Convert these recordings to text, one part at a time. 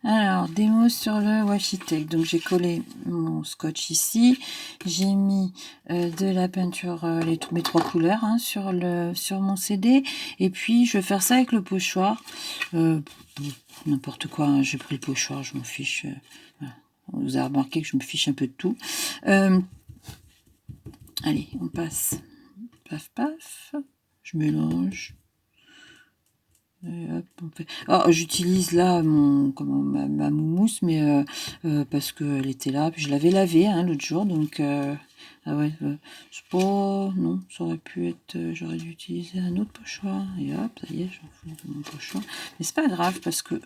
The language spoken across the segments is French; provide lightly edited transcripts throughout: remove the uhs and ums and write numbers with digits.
Alors, démo sur le washi tape. Donc, j'ai collé mon scotch ici. J'ai mis de la peinture, mes 3 couleurs hein, sur mon CD. Et puis, je vais faire ça avec le pochoir. N'importe quoi, hein, j'ai pris le pochoir, je m'en fiche. Voilà. Vous avez remarqué que je me fiche un peu de tout. Allez, on passe. Paf, paf. Je mélange. Alors, j'utilise là ma moumousse, mais parce qu'elle était là. Puis je l'avais lavée hein, l'autre jour, donc ah ouais, c'est pas non, ça aurait pu être. J'aurais dû utiliser un autre pochoir. Et hop, ça y est, j'en fous de mon pochoir. Mais c'est pas grave parce que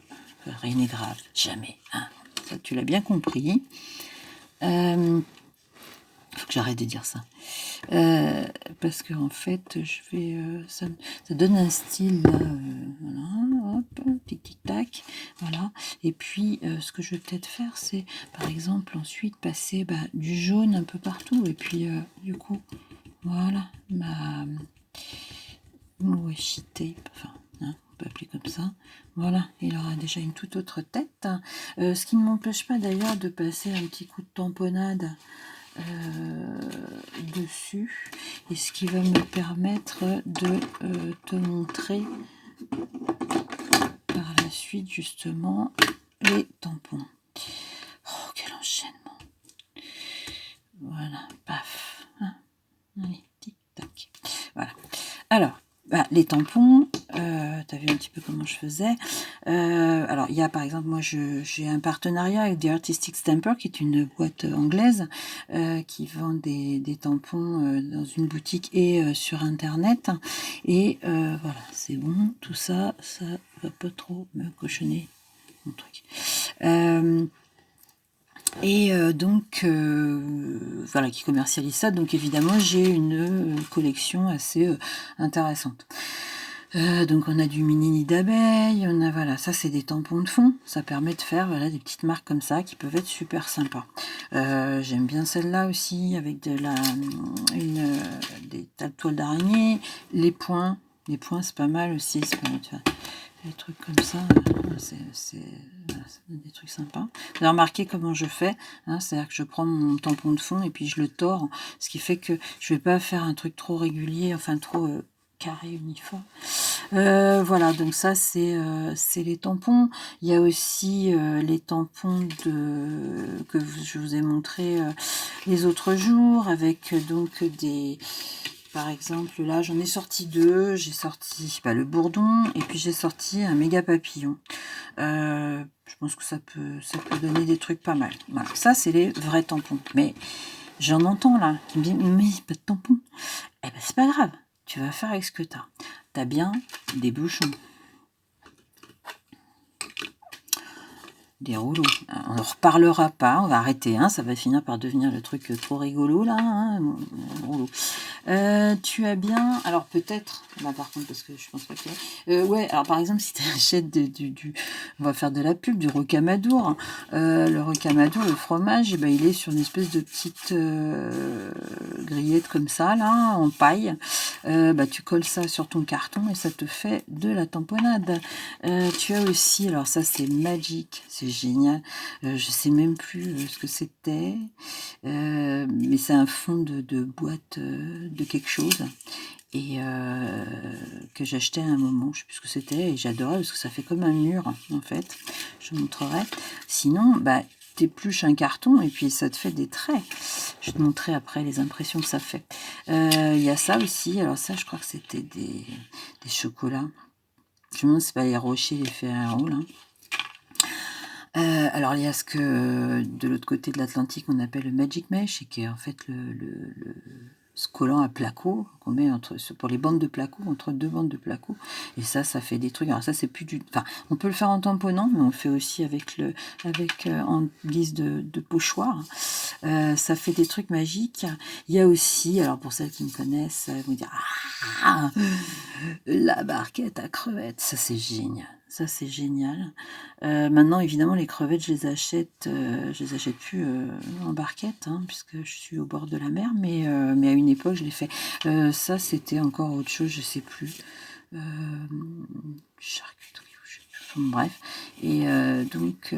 rien n'est grave, jamais. Hein. Ça, tu l'as bien compris. Faut que j'arrête de dire ça. Parce que en fait, ça donne un style là, voilà, hop, tic tic tac, voilà. Et puis, ce que je vais peut-être faire, c'est, par exemple, ensuite passer du jaune un peu partout. Et puis, du coup, voilà, mon washi tape, enfin, hein, on peut appeler comme ça. Voilà, il aura déjà une toute autre tête. Ce qui ne m'empêche pas d'ailleurs de passer un petit coup de tamponnade dessus, et ce qui va me permettre de te montrer par la suite justement les tampons. Oh, quel enchaînement! Voilà, paf. Hein, allez, tic tac. Voilà. Alors, les tampons, tu as vu un petit peu comment je faisais. Alors, il y a par exemple, moi j'ai un partenariat avec The Artistic Stamper, qui est une boîte anglaise qui vend des tampons dans une boutique et sur internet. Et voilà, c'est bon, tout ça, ça va pas trop me cochonner mon truc. Donc, voilà, qui commercialise ça. Donc, évidemment, j'ai une collection assez intéressante. Donc, on a du mini nid d'abeille, on a, voilà, ça, c'est des tampons de fond. Ça permet de faire, voilà, des petites marques comme ça qui peuvent être super sympas. J'aime bien celle-là aussi, avec des tas de toiles d'araignée. Les points, c'est pas mal aussi. C'est pas mal, tu vois. Des trucs comme ça, c'est des trucs sympas. Vous avez remarqué comment je fais, hein, c'est-à-dire que je prends mon tampon de fond et puis je le tords, ce qui fait que je vais pas faire un truc trop régulier, enfin trop carré, uniforme. Voilà, donc ça c'est les tampons. Il y a aussi les tampons je vous ai montré les autres jours, avec donc par exemple, là, j'en ai sorti 2. J'ai sorti le bourdon et puis j'ai sorti un méga papillon. Je pense que ça peut donner des trucs pas mal. Voilà. Ça, c'est les vrais tampons. Mais j'en entends là qui me disent, mais pas de tampons. Eh ben, c'est pas grave. Tu vas faire avec ce que t'as. T'as bien des bouchons. Des rouleaux. On ne reparlera pas, on va arrêter, hein, ça va finir par devenir le truc trop rigolo là, hein, mon rouleau. Tu as bien, alors peut-être, par contre parce que je pense pas que ouais, alors par exemple si tu achètes on va faire de la pub, du rocamadour, le rocamadour, le fromage, il est sur une espèce de petite grillette comme ça là, en paille. Tu colles ça sur ton carton et ça te fait de la tamponnade. Tu as aussi, alors ça c'est magique, c'est génial. Je sais même plus ce que c'était, mais c'est un fond de boîte de quelque chose et que j'achetais à un moment, je sais plus ce que c'était et j'adorais parce que ça fait comme un mur en fait. Je vous montrerai. Sinon, t'épluches un carton et puis ça te fait des traits. Je te montrerai après les impressions que ça fait. Il y a ça aussi. Alors ça, je crois que c'était des chocolats. Je me demande si c'est pas les rochers, les Ferrero, là. Alors il y a ce que de l'autre côté de l'Atlantique on appelle le Magic Mesh et qui est en fait ce collant à placo qu'on met pour les bandes de placo, entre deux bandes de placo, et ça fait des trucs. Alors ça c'est plus du, enfin on peut le faire en tamponnant, mais on le fait aussi avec en guise de pochoir. Ça fait des trucs magiques. Il y a aussi, alors pour celles qui me connaissent, elles vont dire la barquette à crevettes, ça c'est génial. Ça c'est génial. Maintenant évidemment les crevettes je les achète plus en barquette hein, puisque je suis au bord de la mer, mais à une époque je l'ai fait. Ça c'était encore autre chose, je sais plus. Charcuterie, je sais plus. bref, et donc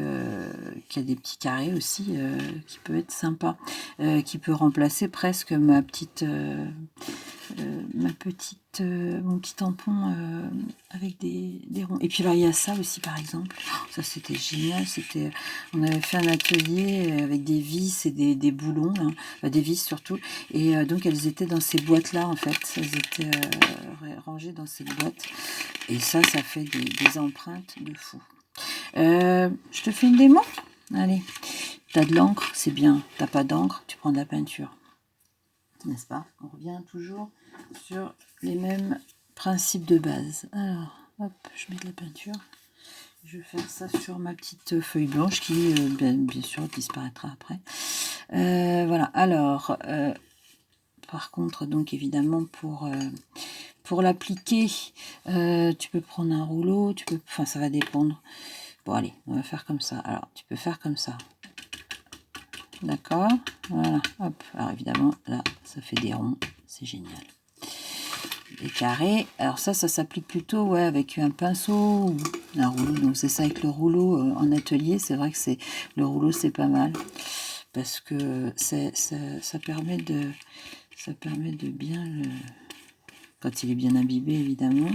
qui a des petits carrés aussi, qui peut être sympa, qui peut remplacer presque ma petite mon petit tampon avec des ronds. Et puis alors il y a ça aussi par exemple, ça c'était génial, on avait fait un atelier avec des vis et des boulons, là, des vis surtout, et donc elles étaient dans ces boîtes là en fait, elles étaient rangées dans ces boîtes, et ça fait des empreintes de fou. Je te fais une démo. Allez, t'as de l'encre, c'est bien. T'as pas d'encre, tu prends de la peinture. N'est-ce pas? On revient toujours sur les mêmes principes de base. Alors, hop, je mets de la peinture. Je vais faire ça sur ma petite feuille blanche qui, bien sûr, disparaîtra après. Voilà, alors, par contre, donc évidemment, pour l'appliquer, tu peux prendre un rouleau, enfin, ça va dépendre. Bon, allez, on va faire comme ça. Alors, tu peux faire comme ça. D'accord, voilà, hop. Alors évidemment, là, ça fait des ronds, c'est génial. Des carrés, alors ça s'applique plutôt, ouais, avec un pinceau ou un rouleau. Donc c'est ça, avec le rouleau en atelier, c'est vrai que le rouleau, c'est pas mal. Parce que ça permet de bien le... Quand il est bien imbibé, évidemment.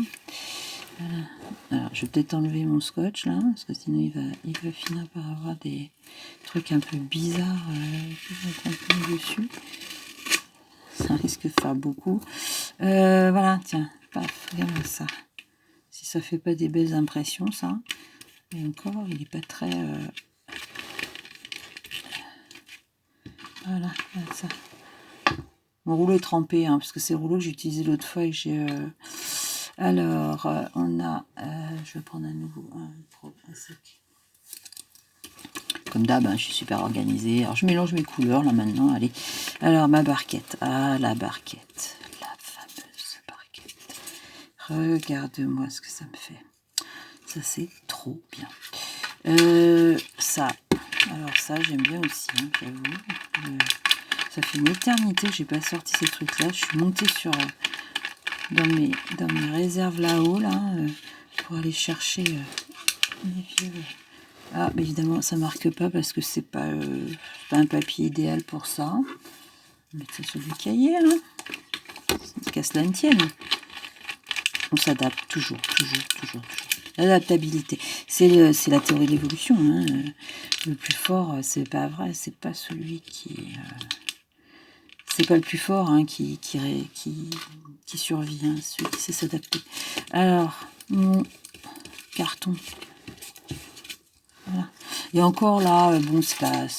Voilà. Alors, je vais peut-être enlever mon scotch là, parce que sinon il va finir par avoir des trucs un peu bizarres qui vont être un peu dessus. Ça risque de faire beaucoup. Voilà, tiens, paf, regarde ça. Si ça fait pas des belles impressions, ça. Et encore, il est pas très... Voilà, ça. Mon rouleau est trempé, hein, parce que c'est le rouleau que j'ai utilisé l'autre fois et que j'ai... Alors, on a... je vais prendre un nouveau, un sec. Comme d'hab, hein, je suis super organisée. Alors, je mélange mes couleurs, là, maintenant. Allez. Alors, ma barquette. Ah, la barquette. La fameuse barquette. Regarde-moi ce que ça me fait. Ça, c'est trop bien. Ça. Alors, ça, j'aime bien aussi, hein, j'avoue. Ça fait une éternité que j'ai pas sorti ces trucs-là. Je suis montée sur... dans mes réserves là-haut, là, pour aller chercher mes vieux... Ah, mais évidemment, ça marque pas parce que c'est pas un papier idéal pour ça. On va mettre ça sur du cahier, hein. Qu'à cela ne tienne. On s'adapte toujours. L'adaptabilité, c'est la théorie de l'évolution, hein. Le plus fort, c'est pas vrai, c'est pas celui qui... c'est pas le plus fort, hein, qui survit, hein, celui qui sait s'adapter. Alors, mon carton. Voilà. Et encore là, bon, c'est pas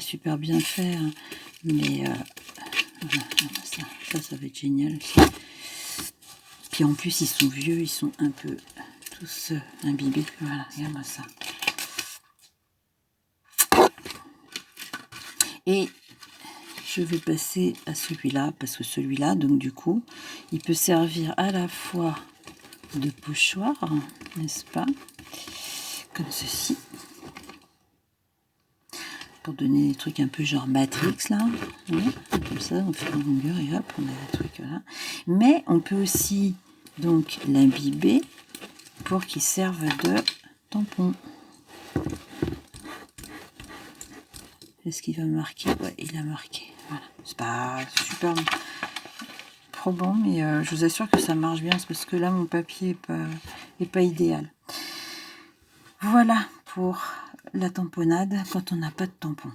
super bien fait, hein, mais voilà, ça va être génial aussi. Puis en plus, ils sont vieux, ils sont un peu tous imbibés. Voilà, regarde-moi ça. Et je vais passer à celui-là, parce que celui-là, donc du coup, il peut servir à la fois de pochoir, n'est-ce pas? Comme ceci. Pour donner des trucs un peu genre Matrix, là. Ouais, comme ça, on fait en longueur et hop, on a des trucs là. Mais on peut aussi, donc, l'imbiber pour qu'il serve de tampon. Est-ce qu'il va marquer? Ouais, il a marqué. Voilà. C'est pas super probant, mais je vous assure que ça marche bien, c'est parce que là, mon papier est pas idéal. Voilà pour la tamponnade quand on n'a pas de tampon.